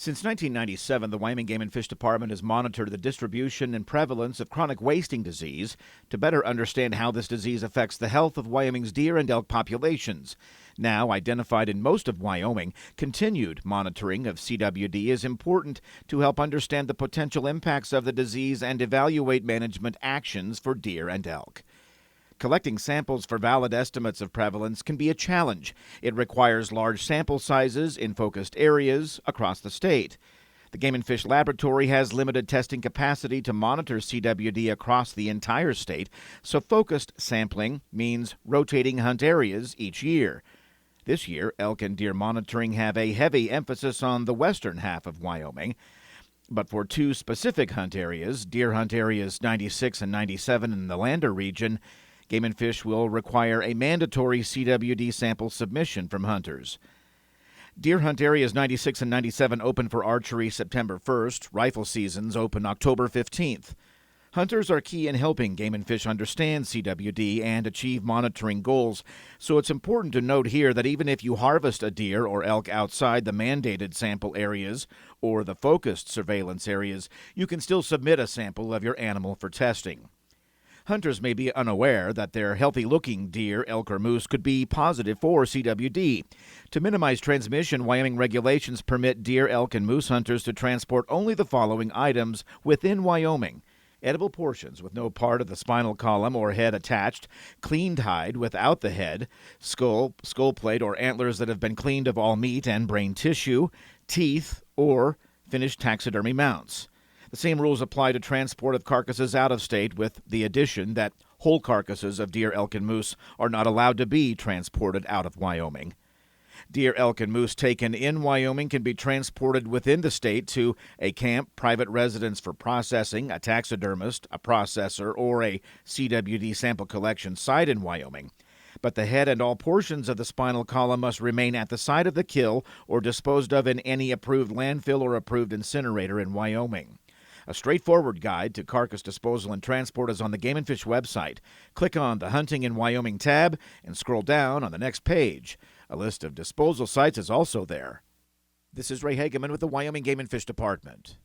Since 1997, the Wyoming Game and Fish Department has monitored the distribution and prevalence of chronic wasting disease to better understand how this disease affects the health of Wyoming's deer and elk populations. Now identified in most of Wyoming, continued monitoring of CWD is important to help understand the potential impacts of the disease and evaluate management actions for deer and elk. Collecting samples for valid estimates of prevalence can be a challenge. It requires large sample sizes in focused areas across the state. The Game and Fish Laboratory has limited testing capacity to monitor CWD across the entire state, so focused sampling means rotating hunt areas each year. This year, elk and deer monitoring have a heavy emphasis on the western half of Wyoming. But for two specific hunt areas, deer hunt areas 96 and 97 in the Lander region, Game and Fish will require a mandatory CWD sample submission from hunters. Deer hunt areas 96 and 97 open for archery September 1st. Rifle seasons open October 15th. Hunters are key in helping Game and Fish understand CWD and achieve monitoring goals, so it's important to note here that even if you harvest a deer or elk outside the mandated sample areas or the focused surveillance areas, you can still submit a sample of your animal for testing. Hunters may be unaware that their healthy-looking deer, elk, or moose could be positive for CWD. To minimize transmission, Wyoming regulations permit deer, elk, and moose hunters to transport only the following items within Wyoming: edible portions with no part of the spinal column or head attached, cleaned hide without the head, skull plate, or antlers that have been cleaned of all meat and brain tissue, teeth, or finished taxidermy mounts. The same rules apply to transport of carcasses out of state, with the addition that whole carcasses of deer, elk, and moose are not allowed to be transported out of Wyoming. Deer, elk, and moose taken in Wyoming can be transported within the state to a camp, private residence for processing, a taxidermist, a processor, or a CWD sample collection site in Wyoming. But the head and all portions of the spinal column must remain at the site of the kill or disposed of in any approved landfill or approved incinerator in Wyoming. A straightforward guide to carcass disposal and transport is on the Game and Fish website. Click on the Hunting in Wyoming tab and scroll down on the next page. A list of disposal sites is also there. This is Ray Hageman with the Wyoming Game and Fish Department.